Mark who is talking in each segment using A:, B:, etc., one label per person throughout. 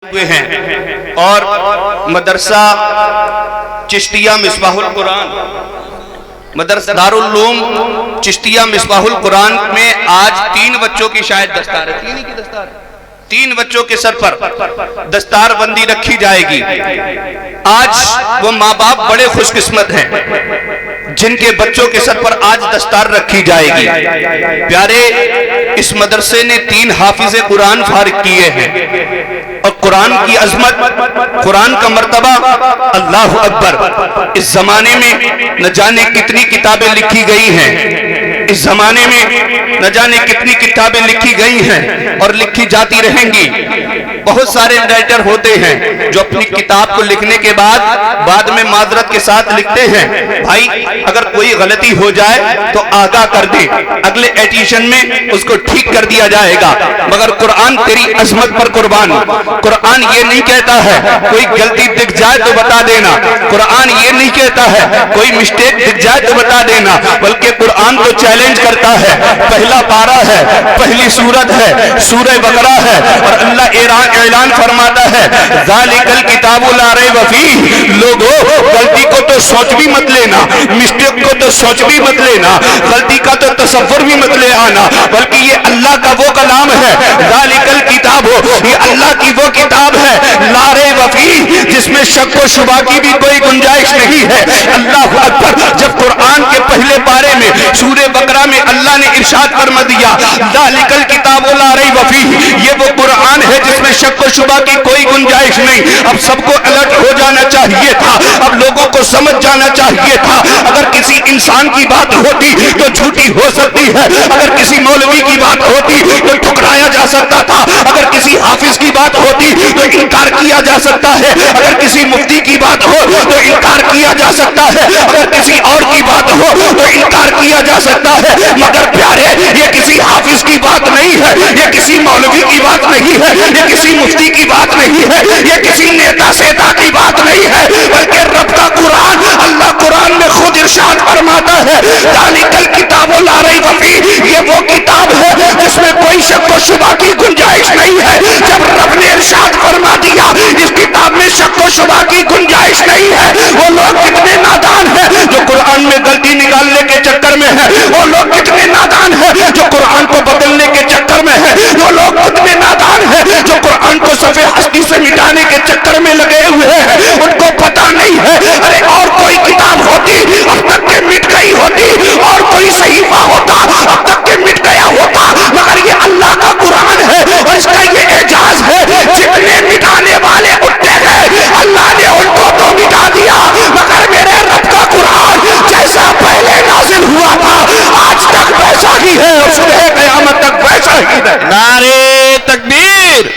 A: ہوئے ہیں اور مدرسہ چشتیہ مصباح القرآن مدرسہ دارالعلوم چشتیہ مصباح القرآن میں آج 3 بچوں کی شاید دستار ہے، 3 بچوں کے سر پر دستار بندی رکھی جائے گی۔ آج وہ ماں باپ بڑے خوش قسمت ہیں جن کے بچوں کے سر پر آج دستار رکھی جائے گی۔ پیارے، اس مدرسے نے 3 حافظ قرآن فارغ کیے ہیں اور قرآن کی عظمت، قرآن کا مرتبہ، اللہ اکبر۔ اس زمانے میں نہ جانے کتنی کتابیں لکھی گئی ہیں، اس زمانے میں نہ جانے کتنی کتابیں لکھی گئی ہیں اور لکھی جاتی رہیں گی۔ بہت سارے رائٹر ہوتے ہیں جو اپنی کتاب کو لکھنے کے بعد میں معذرت کے ساتھ لکھتے ہیں، بھائی اگر کوئی غلطی ہو جائے تو آگاہ کر دیں، اگلے ایڈیشن میں اس کو ٹھیک کر دیا جائے گا۔ مگر قرآن تیری عظمت پر قربان، قرآن یہ نہیں کہتا ہے کوئی غلطی دکھ جائے تو بتا دینا، قرآن یہ نہیں کہتا ہے کوئی مسٹیک دکھ جائے تو بتا دینا، بلکہ قرآن تو چیلنج کرتا ہے۔ پہلا پارہ ہے، پہلی سورت ہے، سورہ بقرہ ہے، اور اللہ اعلان فرماتا ہے ذالک الکتاب لا ریب فیہ۔ لوگوں، غلطی کو تو سوچ بھی مت لینا، مسٹیک کو تو سوچ بھی مت لینا، غلطی کا تو تصور بھی مت لے آنا، بلکہ یہ اللہ کا وہ کلام ہے، ذالک الکتاب، یہ اللہ کی وہ کتاب ہے لا ریب فیہ جس میں شک و شبہ کی بھی کوئی گنجائش نہیں ہے۔ اللہ اکبر۔ جب قرآن کے پہلے پارے میں سورہ بقرہ میں اللہ نے ارشاد فرما دیا ذالک الکتاب لا ریب فیہ، یہ وہ قرآن ہے جس میں شک و شبہ کی کوئی گنجائش نہیں، اب سب کو الرٹ ہو جانا چاہیے تھا، اب لوگوں کو سمجھ جانا چاہیے تھا۔ اگر کسی انسان کی بات ہوتی تو جھوٹی ہو سکتی ہے، اگر کسی مولوی کی بات ہوتی تو ٹھکرایا جا سکتا تھا، اگر کسی حافظ کی بات ہوتی تو انکار کیا جا سکتا ہے، اگر کسی مفتی کی بات ہو تو انکار کیا جا سکتا ہے، اگر کسی اور کی بات ہو تو انکار کیا جا سکتا ہے، مگر پیارے یہ کسی حافظ کی بات نہیں ہے، یہ کسی مولوی کی بات نہیں ہے، یہ کسی مفتی کی بات نہیں ہے، یہ کسی نیتا سیتا کی بات نہیں ہے، بلکہ رب کا قرآن، اللہ قرآن میں خود ارشاد فرماتا ہے ذالک الکتاب لا ریب فیہ، یہ وہ کتاب ہے جس میں کوئی شک و شبہ کی گنجائش نہیں ہے۔ جب رب نے ارشاد فرما دیا اس کتاب میں شک و شبہ کی گنجائش نہیں ہے، وہ لوگ کتنے نادان ہیں جو قرآن میں غلطی نکالنے کے چکر میں ہیں، وہ لوگ کتنے نادان ہیں جو قرآن کو بدلنے کے چکر میں ہیں، وہ لوگ کتنے نادان ہیں جو قرآن کو صفحے ہستی سے مٹانے کے چکر میں لگے ہوئے ہیں، ان کو پتہ نہیں ہے ارے اور کوئی کتاب ہوتی اب تک کہ مٹ گئی ہوتی، اور کوئی صحیفہ ہوتا اب تک کہ مٹ گیا ہوتا، مگر یہ اللہ کا قرآن ہے اور اس کا یہ اعجاز ہے، جتنے مٹانے والے اٹھتے گئے اللہ نے ان کو تو مٹا دیا، مگر میرے رب کا قرآن جیسا پہلے نازل ہوا تھا آج تک ویسا ہی ہے اور صبح قیامت تک ویسا ہی ہے۔
B: نعرے تکبیر،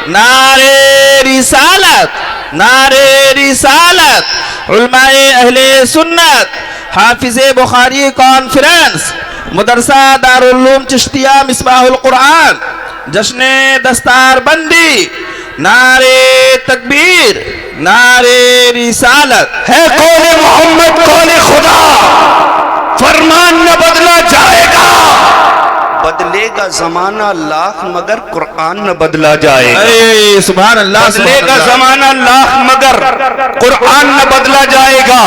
B: نعرے رسالت، نعرے رسالت۔ علماء اہل سنت، حافظ بخاری کانفرنس، مدرسہ دارالعلوم چشتیہ مصباح القرآن، جشن دستار بندی، نعرے تکبیر، نعرے رسالت۔
A: ہے قول محمد قول خدا، فرمان نہ بدلا جائے گا، بدلے گا زمانہ لاکھ مگر قرآن نہ بدلا جائے گا۔
B: اے سبحان اللہ،
A: بدلے گا زمانہ لاکھ مگر قرآن نہ بدلا جائے گا۔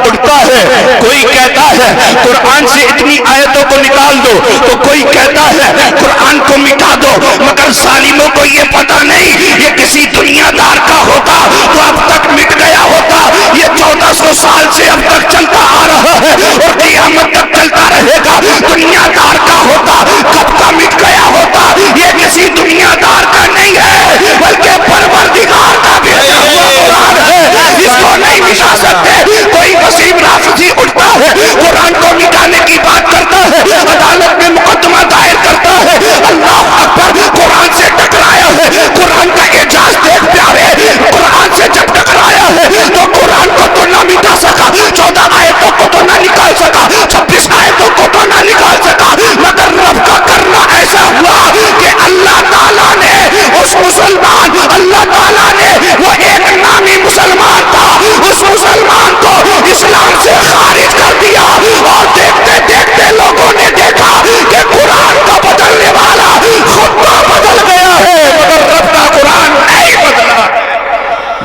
A: اٹھتا ہے کوئی کہتا ہے قرآن سے اتنی آیتوں کو نکال دو، تو کوئی کہتا ہے قرآن کو مٹا دو، مگر ظالموں کو یہ پتہ نہیں یہ کسی دنیا دار کا ہوتا تو اب تک مٹ گیا ہوتا۔ یہ 1400 سال سے اب تک چلتا آ رہا ہے اور قیامت تک چلتا رہے گا۔ دنیا دار کا ہوتا کب کا مٹ گیا ہوتا، یہ کسی دنیا دار کا نہیں ہے بلکہ پروردگار کا بھیجا ہوا قرآن ہے، اس کو نہیں مٹا سکتے۔ کوئی وسیم رافضی اٹھتا ہے قرآن کو مٹانے کی بات کرتا ہے، عدالت میں مقدمہ دائر کرتا ہے، اللہ اکبر، قرآن سے ٹکرایا ہے۔ قرآن کا اعجاز دیکھ پیارے،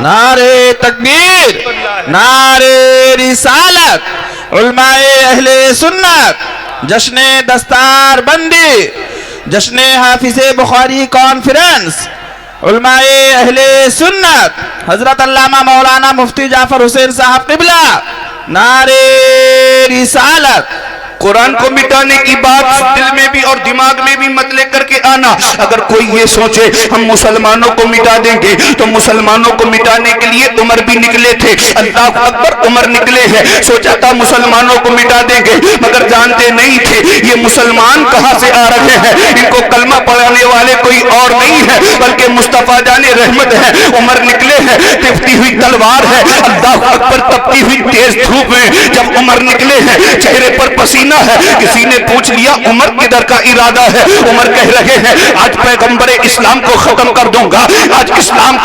B: نعرے تکبیر، نعرے رسالت، علماء اہل سنت، جشن دستار بندی، جشن حافظ بخاری کانفرنس، علماء اہل سنت، حضرت علامہ مولانا مفتی جعفر حسین صاحب قبلہ، نعرے رسالت۔
A: قرآن کو مٹانے کی بات دل میں بھی اور دماغ میں بھی مت لے کر کے آنا۔ اگر کوئی یہ سوچے ہم مسلمانوں کو مٹا دیں گے تو مسلمانوں کو مٹانے کے لیے عمر بھی نکلے تھے، اللہ اکبر، عمر نکلے ہیں، سوچا تھا مسلمانوں کو مٹا دیں گے، مگر جانتے نہیں تھے یہ مسلمان کہاں سے آ رہے ہیں، ان کو کلمہ پڑھانے والے کوئی اور نہیں ہے بلکہ مصطفیٰ جان رحمت ہے۔ عمر نکلے ہیں، تپتی ہوئی تلوار ہے، اللہ اکبر، تپتی ہوئی تیز دھوپ میں جب عمر نکلے ہیں، چہرے پر پسینہ ہے۔ کسی نے پوچھ لیا عمر کدھر کا ارادہ ہے؟ عمر کہہ رہے ہیں آج پیغمبر اسلام کو ختم کر دوں گا، آج اسلام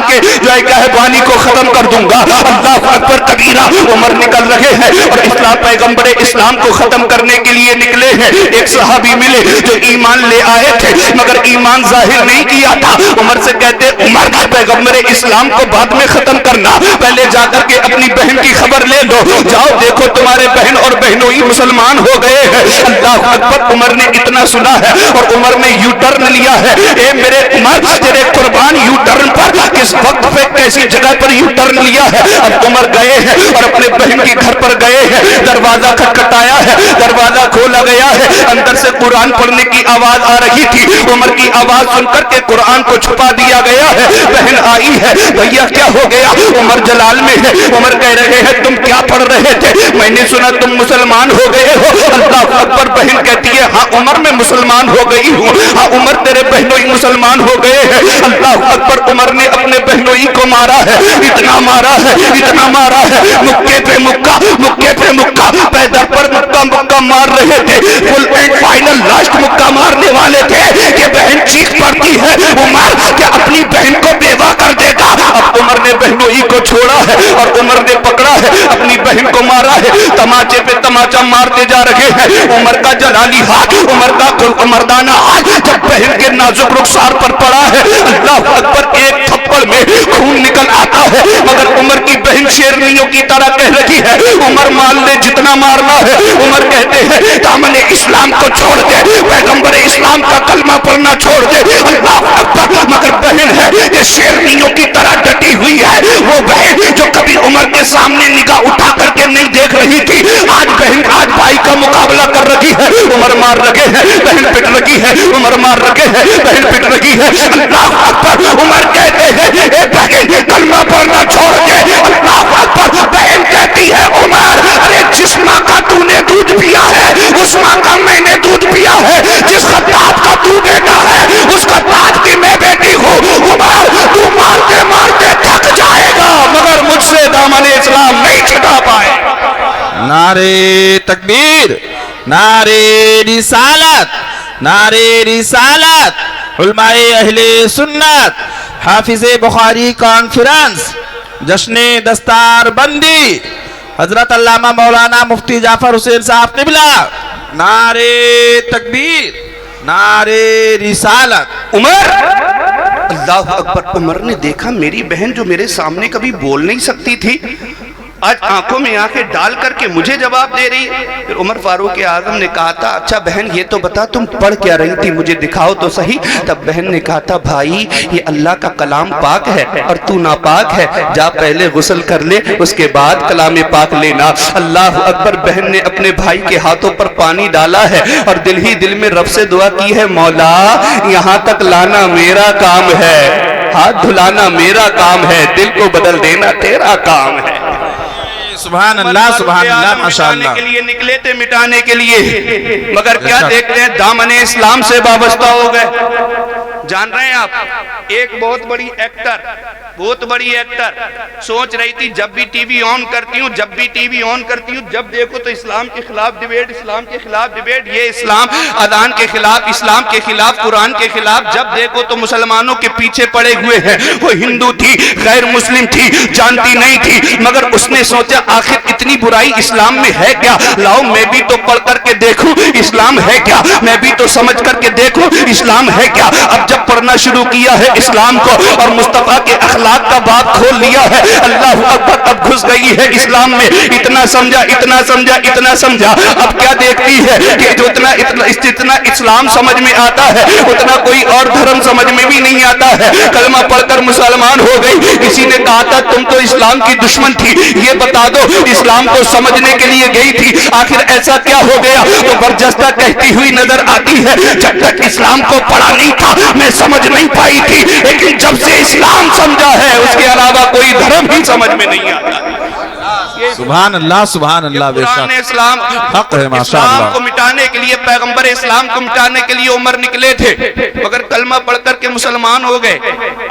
A: کے جو ہے کیا ہے بانی کو ختم کر دوں گا، اللہ اکبر کبیرہ۔ عمر نکل رہے ہیں اور پیغمبر اسلام کو ختم کرنے کے لیے نکلے ہیں۔ ایک صحابی ملے جو ایمان لے آئے تھے مگر ایمان ظاہر نہیں کیا تھا۔ عمر سے کہتے عمر پیغمبر اسلام کو بعد میں ختم کرنا، پہلے جا کر کے اپنی بہن کی خبر لے لو، جاؤ دیکھو تمہارے بہن اور بہنوں ہی مسلمان ہو گئے ہیں۔ اللہ اکبر، عمر نے اتنا سنا ہے اور عمر نے یو ٹرن لیا ہے۔ اے میرے عمر، تیرے قربان یو ٹرن پر کس وقت پہ کیسی جگہ پر یو ٹرن لیا ہے؟ اب عمر گئے ہیں اور اپنے بہن کے گھر پر گئے ہیں، دروازہ کھٹکھٹایا ہے، دروازہ کھولا گیا ہے، اندر سے قرآن پڑھنے کی آواز آ رہی تھی۔ عمر کی آواز سن کر کے قرآن کو چھپا دیا گیا ہے۔ بہن آئی ہے، بھیا کیا ہو گیا؟ عمر جلال میں ہے۔ عمر کہہ رہے ہیں تم کیا پڑھ رہے تھے؟ میں نے سنا تم مسلمان ہو گئے ہو۔ اللہ اکبر، بہن کہتی ہے ہاں عمر میں مسلمان ہو گئی ہوں، ہاں عمر تیرے بہنوئی مسلمان ہو گئے ہیں۔ اللہ اکبر، عمر نے اپنے بہنوئی کو مارا ہے، اتنا مارا ہے، اتنا مارا ہے، مکے پہ مکہ، مکے پہ مکہ، پیدر پر مکہ مکہ مار رہے تھے، فل اینڈ فائنل لاسٹ مکہ مارنے والے تھے کہ بہن چیخ پڑتی ہے عمر کیا اپنی بہن کو بیوہ کر دے گا؟ اب عمر نے بہنوئی کو چھوڑا ہے اور عمر نے پکڑا ہے، اپنی بہن کو مارا ہے، تماچے پہ تماچا مارتے جا رہے ہیں۔ عمر کا جلالی ہاتھ، عمر کا مردانہ ہاتھ جب بہن کے نازک رخسار پر پڑا ہے، اللہ اکبر، ایک تھپڑ میں خون نکل آتا ہے مگر عمر کی بہن شیرنیوں کی طرح کہہ رہی ہے عمر مار لے جتنا مارنا ہے۔ عمر کہتے ہیں دامن اسلام کو چھوڑ دے، پیغمبر اسلام کا کلمہ پڑھنا چھوڑ دے، اللہ اکبر، مگر بہن ہے یہ شیرنیوں کی طرح ڈٹی ہوئی ہے۔ وہ بہن جو کبھی عمر کے سامنے نگاہ اٹھا کر کے نہیں دیکھ رہی تھی، آج بہن آج بھائی کا مقابلہ کر رہی ہے۔ عمر مار رہے ہیں، بہن پٹ رہی ہے، عمر مار رہے ہیں، بہن پٹ رہی ہے، اللہ اکبر۔ عمر کہتے ہیں اے بہن کلمہ پڑھنا چھوڑ دے، اللہ اکبر۔ بہن کہتی ہے عمر ارے جس ماں کا تو نے دودھ پیا ہے اس ماں کا میں نے دودھ پیا ہے، جس خطاب کا تو بیٹا ہے اس خطاب کی میں بیٹی ہوں۔ عمر تو مارتے مارتے تھک جائے گا مگر مجھ سے دامن اسلام نہیں چھٹا پائے۔
B: نعرے تکبیر، نعرے رسالت، نعرے رسالت، علماء اہل سنت، حافظ بخاری کانفرنس، جشن دستار بندی، حضرت علامہ مولانا مفتی جعفر حسین صاحب قبلہ، نعرے تکبیر، نعرے رسالت۔
A: عمر، اللہ اکبر، عمر نے دیکھا میری بہن جو میرے سامنے کبھی بول نہیں سکتی تھی آج آنکھوں میں آنکھیں ڈال کر کے مجھے جواب دے رہی ہے۔ پھر عمر فاروق اعظم نے کہا تھا اچھا بہن یہ تو بتا تم پڑھ کیا رہی تھی، مجھے دکھاؤ تو صحیح۔ تب بہن نے کہا تھا بھائی یہ اللہ کا کلام پاک ہے اور تو ناپاک ہے، جا پہلے غسل کر لے اس کے بعد کلام پاک لینا۔ اللہ اکبر، بہن نے اپنے بھائی کے ہاتھوں پر پانی ڈالا ہے اور دل ہی دل میں رب سے دعا کی ہے مولا یہاں تک لانا میرا کام ہے، ہاتھ دھلانا میرا کام ہے، دل کو بدل دینا تیرا کام ہے۔
B: سبحان اللہ، سبحان اللہ، ماشاءاللہ۔
A: کے لیے نکلے تھے مٹانے کے لیے مگر کیا دیکھتے ہیں دامن اسلام سے وابستہ ہو گئے۔ جان رہے ہیں آپ ایک بہت بڑی ایکٹر سوچ رہی تھی جب بھی ٹی وی آن کرتی ہوں جب دیکھو تو اسلام کے خلاف ڈیبیٹ، یہ اسلام اذان کے خلاف، اسلام کے خلاف، قرآن کے خلاف، جب دیکھو تو مسلمانوں کے پیچھے پڑے ہوئے ہیں۔ وہ ہندو تھی، غیر مسلم تھی، جانتی نہیں تھی مگر اس نے سوچا آخر اتنی برائی اسلام میں ہے کیا، لاؤ میں بھی تو پڑھ کر کے دیکھوں اسلام ہے کیا، میں بھی تو سمجھ کر کے دیکھوں اسلام ہے کیا۔ اب جب پڑھنا شروع کیا ہے اسلام کو اور مصطفیٰ کے اخلاق کا باب کھول لیا ہے، اللہ اکبر، اب گھس گئی ہے اسلام میں، اتنا سمجھا اتنا سمجھا اتنا سمجھا، اب کیا دیکھتی ہے کہ جو اتنا اسلام سمجھ میں آتا ہے اتنا کوئی اور دھرم سمجھ میں بھی نہیں آتا ہے۔ کلمہ پڑھ کر مسلمان ہو گئی، کسی نے کہا تھا تم تو اسلام کی دشمن تھی، یہ بتا دو اسلام کو سمجھنے کے لیے گئی تھی، آخر ایسا کیا ہو گیا؟ تو برجستہ کہتی ہوئی نظر آتی ہے جب تک اسلام کو پڑھا نہیں تھا میں سمجھ نہیں پائی تھی، لیکن جب سے اسلام سمجھا ہے اس کے علاوہ کوئی دھرم ہی سمجھ میں نہیں آتا۔
B: سبحان اللہ سبحان اللہ، بے
A: قرآن
B: شک
A: اسلام
B: حق ہے، ماشاء
A: اسلام
B: اللہ۔
A: کو مٹانے کے لیے، پیغمبر اسلام کو مٹانے کے لیے عمر نکلے تھے، مگر کلمہ پڑھ کر کے مسلمان ہو گئے۔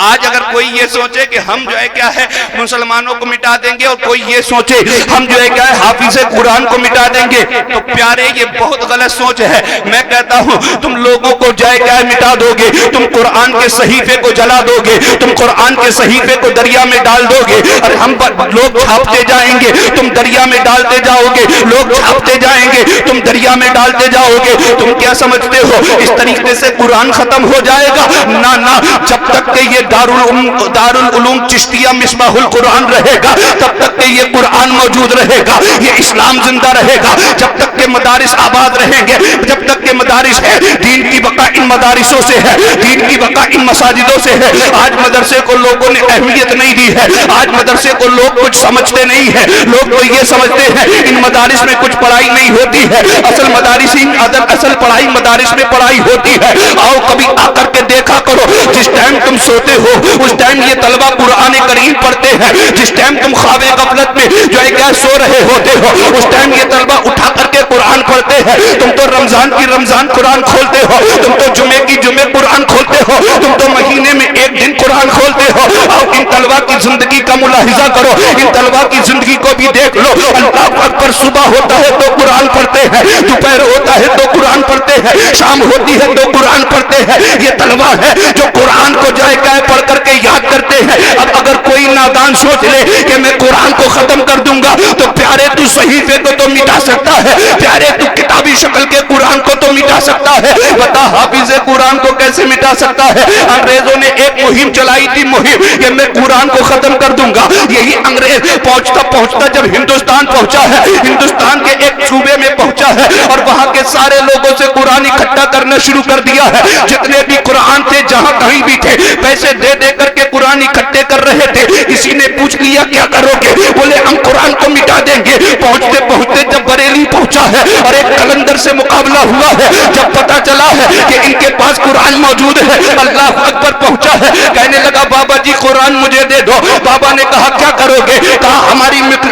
A: آج اگر کوئی یہ سوچے کہ ہم جو ہے کیا ہے مسلمانوں کو مٹا دیں گے، اور کوئی یہ سوچے ہم جو ہے کیا ہے حافظ قرآن کو مٹا دیں گے، تو پیارے یہ بہت غلط سوچ ہے۔ میں کہتا ہوں تم لوگوں کو جو ہے کیا ہے مٹا دو گے، تم قرآن کے صحیفے کو جلا دو گے، تم قرآن کے صحیفے کو دریا میں ڈال دو گے، اور ہم لوگ چھاپتے جائیں گے، تم دریا میں ڈالتے جاؤ گے، لوگ چھاپتے جائیں گے، تم دریا میں ڈالتے جاؤ گے۔ تم کیا سمجھتے ہو اس طریقے سے قرآن ختم ہو جائے گا؟ نہ نہ، جب تک کہ یہ دارالعلوم چشتیہ مصباح القرآن رہے گا تب تک کہ یہ قرآن موجود رہے گا، یہ اسلام زندہ رہے گا، جب تک کہ مدارس آباد رہیں گے، جب تک کہ مدارس ہے، دین کی بقا ان مدارسوں سے ہے، دین کی بقا ان مساجدوں سے ہے۔ آج مدرسے کو لوگوں نے اہمیت نہیں دی ہے، آج مدرسے کو لوگ کچھ سمجھتے نہیں ہیں، لوگ تو یہ سمجھتے ہیں ان مدارس میں کچھ پڑھائی نہیں ہوتی ہے، اصل پڑھائی مدارس میں پڑھائی ہوتی ہے۔ آؤ کبھی آ کر کے دیکھا کرو، جس ٹائم تم سوتے ہو اس ٹائم یہ طلبہ قرآن کریم پڑھتے ہیں، جس ٹائم تم خواب غفلت میں جو ہے کیا سو رہے ہوتے ہو اس ٹائم یہ طلبہ اٹھا کر کے قرآن پڑھتے ہیں۔ تم تو رمضان کی رمضان قرآن کھولتے ہو، تم تو جمعے کی جمعے قرآن کھولتے ہو، تم تو مہینے میں ایک دن قرآن کھولتے ہو۔ آؤ ان طلبہ کی زندگی کا ملاحظہ کرو، ان طلبہ کی زندگی کو بھی دیکھ لو۔ اللہ اکبر، صبح ہوتا ہے تو قرآن پڑھتے ہیں، دوپہر ہوتا ہے تو قرآن پڑھتے ہیں، شام ہوتی ہے تو قرآن پڑھتے ہیں۔ یہ طلبہ ہے جو قرآن کو جو ہے کیا پڑھ کر کے یاد کرتے ہیں۔ اب اگر کوئی نادان سوچ لے کہ میں قرآن کو ختم کر دوں گا تو پیارے تو صحیفے کو تو مٹا سکتا ہے، پیارے تو کتابی شکل کے قرآن کو تو مٹا سکتا ہے، بتا حافظ قرآن کو کیسے مٹا سکتا ہے؟ انگریزوں نے ایک مہم چلائی تھی، مہم کہ میں قرآن کو ختم کر دوں گا۔ یہی انگریز پہنچتا پہنچتا جب ہندوستان پہنچا ہے، ہندوستان کے ایک صوبے میں پہنچا ہے اور وہاں کے سارے لوگوں سے قرآن اکٹھا کرنا شروع کر دیا ہے۔ جتنے بھی قرآن تھے جہاں کہیں بھی تھے پیسے دے دے کر کے قرآن اکٹھے کر رہے تھے۔ کسی نے پوچھ لیا کیا کرو گے؟ بولے ہم قرآن کو مٹا دیں گے۔ پہنچتے پہنچتے جب بریلی پہنچا ہے اور ایک قلندر سے مقابلہ ہوا ہے، جب پتا چلا ہے کہ ان کے پاس قرآن موجود ہے، اللہ اکبر، پہنچا ہے، کہنے لگا بابا جی قرآن مجھے دے دو۔ بابا نے کہا کیا کرو گے؟ کہا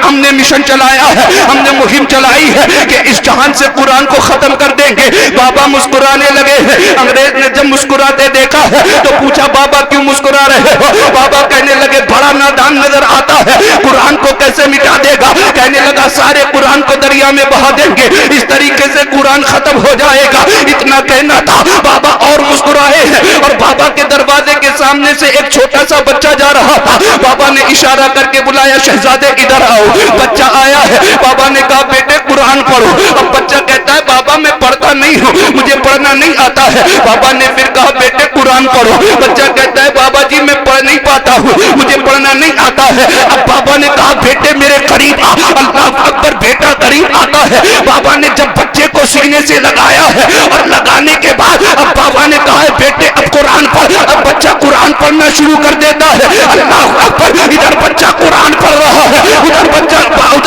A: ہم نے مشن چلایا ہے، ہم نے مہم چلائی ہے کہ اس جہان سے قرآن کو ختم کر دیں گے۔ بابا مسکرانے لگے ہیں۔ انگریز نے جب مسکراتے دیکھا ہے تو پوچھا بابا کیوں مسکرا رہے ہو؟ بابا کہنے لگے بڑا نادان نظر آتا ہے، قرآن کو کیسے مٹا دے گا؟ کہنے لگا سارے قرآن کو دریا میں بہا دیں گے، اس طریقے سے قرآن ختم ہو جائے گا۔ اتنا کہنا تھا، بابا اور مسکرائے ہیں، اور بابا کے دروازے کے سامنے سے ایک چھوٹا سا بچہ جا رہا تھا۔ بابا نے اشارہ کر کے بلایا شہزادے ادھر آؤ۔ بچہ آیا ہے، بابا نے کہا بیٹے قرآن پڑھو۔ اب بچہ کہتا ہے بابا میں پڑھتا نہیں ہوں، مجھے پڑھنا نہیں آتا ہے۔ بابا نے پھر کہا بیٹے قرآن پڑھو۔ بچہ کہتا ہے بابا جی میں پڑھ نہیں پاتا ہوں، مجھے پڑھنا نہیں آتا ہے۔ اب بابا نے کہا بیٹے میرے قریب آ۔ اللہ اکبر، بیٹا قریب آتا ہے۔ بابا نے جب بچے کو سینے سے لگایا ہے اور لگانے کے بعد اب بابا نے کہا ہے بیٹے اب قرآن پڑھ۔ اب بچہ قرآن پڑھنا شروع کر دیتا ہے۔ اللہ اکبر، ادھر بچہ قرآن پڑھ رہا ہے، ادھر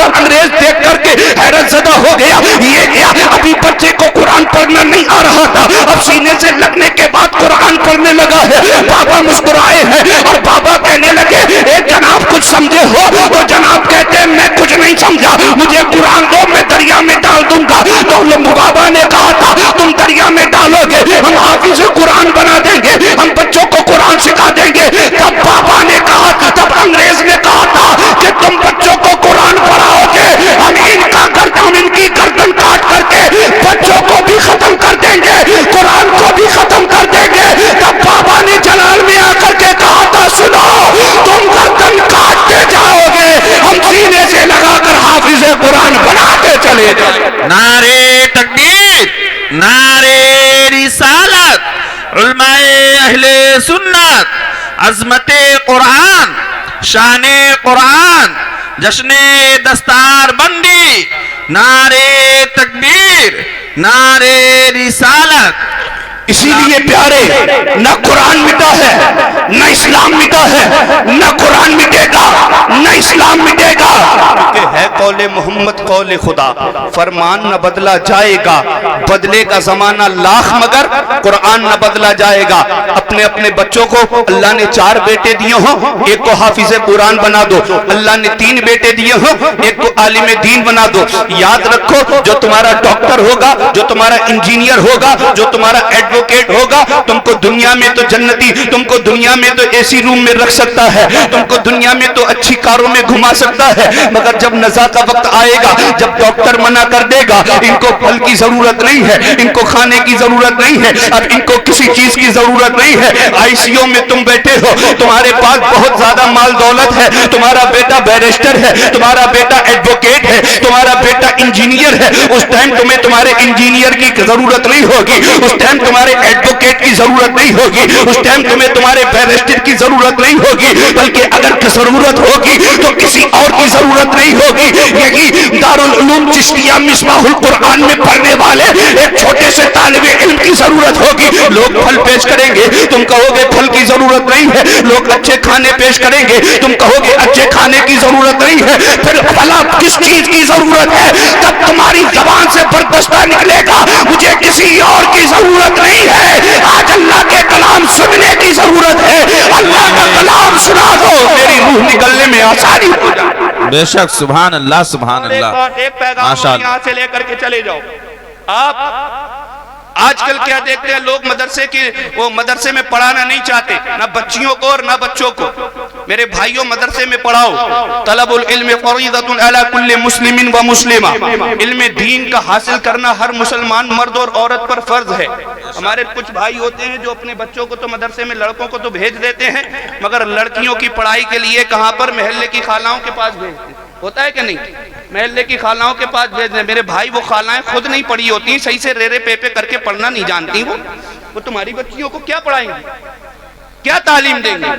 A: انگریز دیکھ کر کے حیرت زدہ ہو گیا، یہ کیا؟ ابھی بچے کو قرآن پڑھنا نہیں آ رہا تھا، اب سینے سے لگنے کے بعد قرآن پڑھنے لگا ہے۔ بابا مسکرائے ہیں اور بابا کہنے لگے اے جناب کچھ سمجھے ہو؟ تو جناب کہتے ہیں میں کچھ نہیں سمجھا، مجھے قرآن دو میں دریا میں ڈال دوں گا۔ تو بابا نے کہا تھا تم دریا میں ڈالو گے ہم حافظ قرآن بنا دیں گے، ہم بچوں کو قرآن سکھا دیں گے۔ تب بابا نے کہا، تب انگریز نے کہا تھا کہ تم بچوں کو قرآن پڑھاؤ گے، ہم ان کی گردن کاٹ کر کے بچوں کو بھی ختم کر دیں گے، قرآن کو بھی ختم کر دیں گے۔ تب بابا نے جلال میں آ کر کے کہا تھا سنو تم گردن کاٹتے جاؤ گے، ہم سینے سے لگا کر حافظ قرآن بناتے چلے جائیں۔
B: نعرے تکبیر، نعرے رسالت، علماء اہل سنت، عظمت قرآن، شان قرآن، جشن دستار بندی، نعرے تکبیر، نعرے رسالت۔
A: اسی لیے پیارے، نہ قرآن مٹا ہے نہ اسلام مٹا ہے، نہ قرآن مٹے گا نہ اسلام مٹے گا، کہ ہے قول محمد قول خدا، فرمان نہ بدلا جائے گا، بدلے کا زمانہ لاکھ مگر قرآن نہ بدلا جائے گا۔ اپنے اپنے بچوں کو اللہ نے 4 بیٹے دیے ہوں، ایک کو حافظ قرآن بنا دو، اللہ نے 3 بیٹے دیے ہوں، ایک کو عالم دین بنا دو۔ یاد رکھو، جو تمہارا ڈاکٹر ہوگا، جو تمہارا انجینئر ہوگا، جو تمہارا ایڈوکیٹ ہوگا، تم کو دنیا میں تو جنتی، تم کو دنیا میں تو اے سی روم میں رکھ سکتا ہے، تم کو دنیا میں تو اچھی کاروں میں گھما سکتا ہے، مگر جب نزا کا وقت آئے گا، جب ڈاکٹر منع کر دے گا ان کو پھل کی ضرورت نہیں ہے، ان کو کھانے کی ضرورت نہیں ہے، اب ان کو کسی چیز کی ضرورت نہیں ہے، آئی سی یو میں تم بیٹھے ہو، تمہارے پاس بہت زیادہ مال دولت ہے، تمہارا بیٹا بیرسٹر ہے، تمہارا بیٹا ایڈوکیٹ ہے، تمہارا بیٹا انجینئر ہے، اس ٹائم تمہیں تمہارے انجینئر کی ضرورت نہیں ہوگی، اس ٹائم تمہارے ایڈوکیٹ کی ضرورت نہیں ہوگی، اس ٹائم تمہیں تمہارے بیرسٹر کی ضرورت نہیں ہوگی، بلکہ اگر ضرورت ہوگی تو کسی اور کی ضرورت نہیں ہوگی۔ یہی دارالعلوم چشتیہ مصباح القرآن میں پڑھنے والے ایک چھوٹے سے طالب علم کی ضرورت ہوگی، لوگ پھل پیش کریں گے، تم کہو گے پھل کی ضرورت نہیں ہے، لوگ اچھے کھانے پیش کریں گے، تم کہو گے اچھے کھانے کی ضرورت نہیں ہے، پھر بھلا کس چیز کی ضرورت ہے؟ تب تمہاری زبان سے بردستہ نکلے گا، مجھے کسی اور کی ضرورت نہیں ہے، آج اللہ کے کلام سننے کی ضرورت ہے، اللہ کا کلام سنا دو، میری روح نکلنے میں آسانی ہو جائے۔
B: بے شک، سبحان اللہ، سبحان اللہ،
A: ایک پیغام
B: ماشاء اللہ۔
A: یہاں سے لے کر کے چلے جاؤ۔ آپ آج کل کیا دیکھتے ہیں لوگ مدرسے میں پڑھانا نہیں چاہتے، نہ بچیوں کو اور نہ بچوں کو۔ میرے بھائیوں، مدرسے میں پڑھاؤ، طلب العلم فریضۃ علی کل مسلم و مسلمہ، علم دین کا حاصل کرنا ہر مسلمان مرد اور عورت پر فرض ہے۔ ہمارے کچھ بھائی ہوتے ہیں جو اپنے بچوں کو تو مدرسے میں لڑکوں کو تو بھیج دیتے ہیں، مگر لڑکیوں کی پڑھائی کے لیے کہاں پر؟ محلے کی خالاؤں کے پاس بھیجتے ہیں، ہوتا ہے کہ نہیں؟ محلے کی خالاؤں کے پاس بھیج دیں۔ میرے بھائی، وہ خالائیں خود نہیں پڑھی ہوتی، صحیح سے ریرے پیپے کر کے پڑھنا نہیں جانتی، وہ تمہاری بچیوں کو کیا پڑھائیں گے، کیا تعلیم دیں گے؟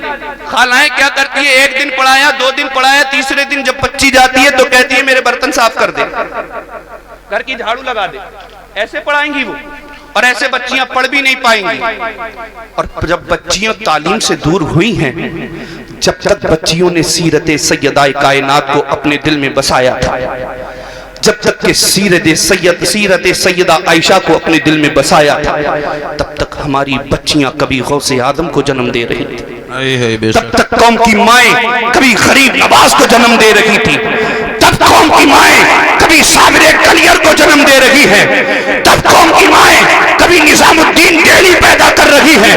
A: خالائیں کیا کرتی ہے؟ 1 دن پڑھایا، 2 دن پڑھایا، تیسرے دن جب بچی جاتی ہے تو کہتی ہے میرے برتن صاف کر دے، گھر کی جھاڑو لگا دے۔ ایسے پڑھائیں گی وہ، اور ایسے بچیاں پڑھ بھی نہیں پائیں گی۔ اور جب بچیاں تعلیم سے دور ہوئی ہیں، جب تک بچیوں نے سیرت سیدہ کائنات کو اپنے دل میں بسایا تھا، جب تک کہ سیرت سیدہ عائشہ کو اپنے دل میں بسایا تھا، تب تک ہماری بچیاں کبھی غوث اعظم کو جنم دے رہی تھی، تب تک قوم کی مائیں کبھی غریب نواز کو جنم دے رہی تھی، تب قوم کی مائیں کبھی صابر کلیر کو جنم دے رہی ہے، تب قوم کی مائیں کبھی نظام الدین دہلی پیدا کر رہی ہے،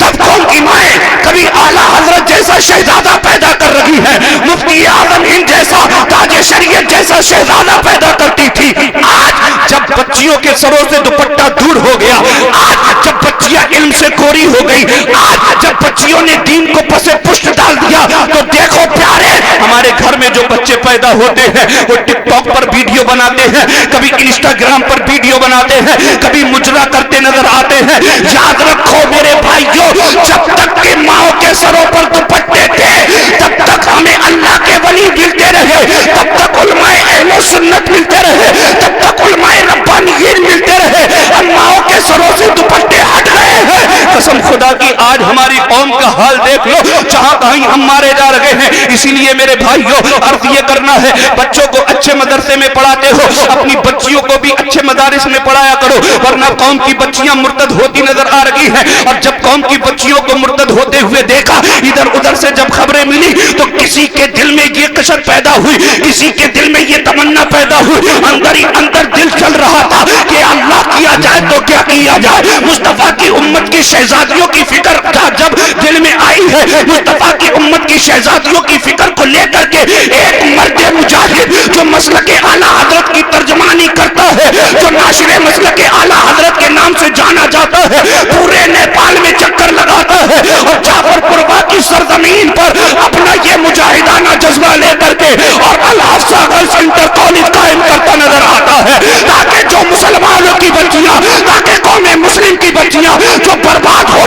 A: تب قوم کی مائیں کبھی اعلیٰ حضرت جیسا شہزادہ پیدا کر رہی ہے، مفتی اعظم ہند جیسا، تاج شریعت جیسا شہزادہ پیدا کرتی تھی۔ آج جب بچیوں کے سروں سے دوپٹہ دور ہو گیا، آج جب بچیاں علم سے کوری ہو گئی، آج جب بچیوں نے دین کو پسے پشت ڈال دیا، تو دیکھو پیارے، ہمارے گھر میں جو بچے پیدا ہوتے ہیں وہ ٹک ٹاک پر ویڈیو بناتے ہیں، کبھی انسٹاگرام پر ویڈیو بناتے ہیں، کبھی مجرا کرتے نظر آتے ہیں۔ یاد رکھو میرے بھائیوں، جب تک کہ ماں کے سروں پر دوپٹے تھے، تب تک ہمیں اللہ کے ولی ملتے رہے، تب تک علماء اہل سنت ملتے رہے، تب تک علماء ربانیین ملتے رہے، اور ماں کے سروں سے دوپٹے ہٹ گئے ہیں۔ قسم خدا کی آج ہماری قوم کا حال دیکھ لو، جہاں کہیں ہم مارے جا رہے ہیں۔ اسی لیے میرے بھائیوں، عرض یہ کرنا ہے، بچوں کو اچھے مدرسے میں پڑھاتے ہو، اپنی بچیوں کو بھی اچھے مدارس میں پڑھایا کرو، ورنہ قوم کی بچیاں مرتد ہوتی نظر آ رہی ہیں۔ اور جب قوم کی بچیوں کو مرتد ہوتے ہوئے دیکھا، ادھر ادھر سے جب خبریں ملی، تو کسی کے دل میں یہ قشر پیدا ہوئی، کسی کے دل میں یہ تمنا پیدا ہوئی، اندر ہی اندر دل چل رہا تھا کہ اللہ کیا جائے تو کیا کیا جائے۔ مصطفیٰ کی امت کی شہزادیوں کی فکر جب دل میں آئی ہے، مصطفیٰ کی امت کی شہزادیوں کی فکر کو لے کر کے ایک مرد مجاہد جو مسلک اعلیٰ حضرت کی ترجمانی کرتا ہے، جو ناشر مسلک اعلیٰ حضرت کے نام سے جانا جاتا ہے، پورے نیپال میں چکر لگاتا ہے، اور جعفر پوروا کی سرزمین پر اپنا یہ مجاہدانہ جذبہ لے کر کے اور الحفصہ گرلز انٹر کالج قائم کرتا نظر آتا ہے، تاکہ جو مسلمانوں کی بچیاں، تاکہ قوم مسلم کی بچیاں جو برباد ہو